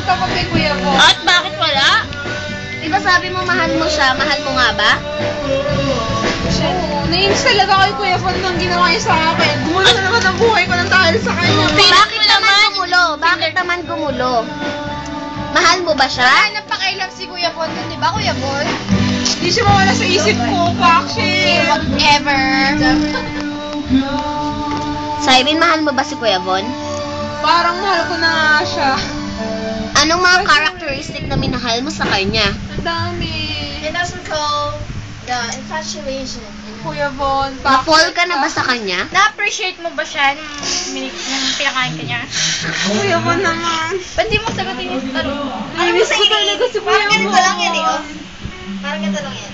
ako kay Kuya Bon. At bakit wala? Di ba sabi mo mahal mo siya? Mahal mo nga ba? Oo, nainis talaga kay Kuya Bon nang ginawa niya sa akin. Gumulo na naman ang buhay ko ng dahil sa kanya. Bakit naman gumulo? Bakit naman gumulo? Mahal mo ba siya? Wala nang pakailam si Kuya Bon dun, di ba Kuya Bon? Hindi siya mawala sa isip ko, Pakshi. Whatever. Cyrene, mahal mo ba si Kuya Bon? Parang mahal ko na nga siya. Anong mga characteristic na minahal mo sa kanya? Ang dami. And also called the infatuation. Kuya Bon, Na-fall ka na ba sa kanya? Na-appreciate mo ba siya nung pinakain ka niya? Kuya Bon naman. Ba't di mo sagutin yung tanong? Nainis ko talaga si Kuya Parang ganito Bon. lang yan eh, oh. Parang ganito lang yan.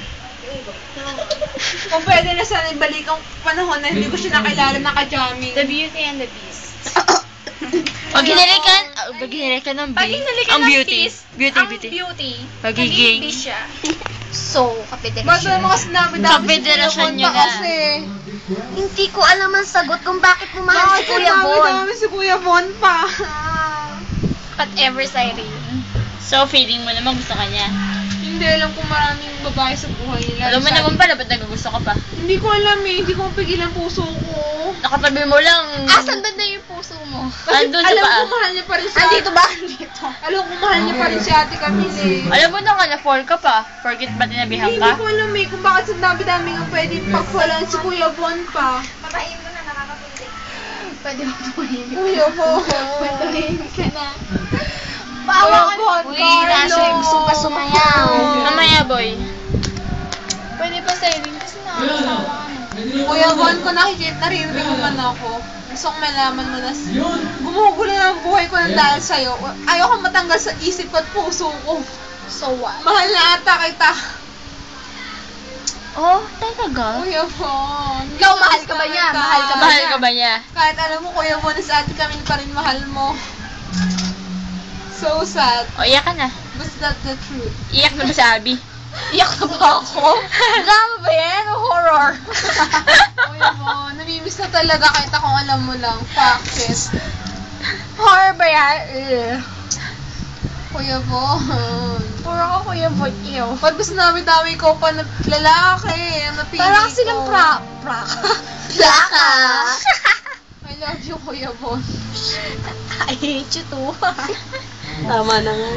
Kung pwede na sana ibalik ang panahon na hindi ko siya nakilala naka-jamming. The Beauty and the Beast. Pag hinalik ka ng Pag hinalik ka ang ng beauty. beast, Beauty, ang beauty. beauty, Pagiging- naging beast siya. So, Ba't kapederasyon. naman kasi dami-dami si Kuya Kapederasyon Bon niya pa na. kasi? Hindi ko alam ang sagot kung bakit mo mahal si Bakit Kuya Bon. dami-dami si Kuya Bon pa? Whatever, Cyrene. So, feeling mo naman gusto ka niya. Hindi alam kung maraming babae sa buhay nila. Alam mo naman pala, ba't nagagusto ka pa? Hindi ko alam eh. Hindi ko mapigilan puso ko. Nakatabi mo lang. Asan ba na yung puso mo? Kasi Andun sa alam paa. ko mahal niya pa rin si Andito ba? Andito. Alam ko mahal niya pa rin si Ate Camille eh. Alam mo na nga, na-fall ka pa. Forget ba tinabihan Hindi ka? ko alam eh kung bakit sa dami-dami nga pwede pagpalaan si Kuya Bon pa. Papahin mo na, nakakapunti. Pwede mo tumahimik. Kuya Bon. Tumahimik ka na. Kuya Bon, Uy, Rasha, gusto pa sumayaw. Mamaya, boy. Pwede pa, Cyrene, kasi nakakasawa ka na. Kuya Bon, kung naririnig mo man ako, gusto kong malaman mo na gumugulo na ang buhay ko ng dahil sa'yo. Ayoko matanggal sa isip ko at puso ko. So what? Mahal na ata kita. Oh, talaga? Kuya Bon. Ikaw, mahal ka ba niya? Mahal ka ba? Mahal ka ba niya? Kahit alam mo, Kuya Bon, sa Ate Camille pa rin mahal mo. So sad. O, iyak ka na. But that's the truth. Iyak na ba si Abby? Iyak na ba ako? Drama ba yan? O horror? Kuya Bon, namimiss na talaga kita kung alam mo lang. Facts. Horror ba yan? Kuya Bon. Puro ako Kuya Bon, ew. Ba't mas dami-dami ko pa na lalaki ang napili Parang ko? silang plaka. I love you, Kuya Bon. I hate you too. Tama na nga.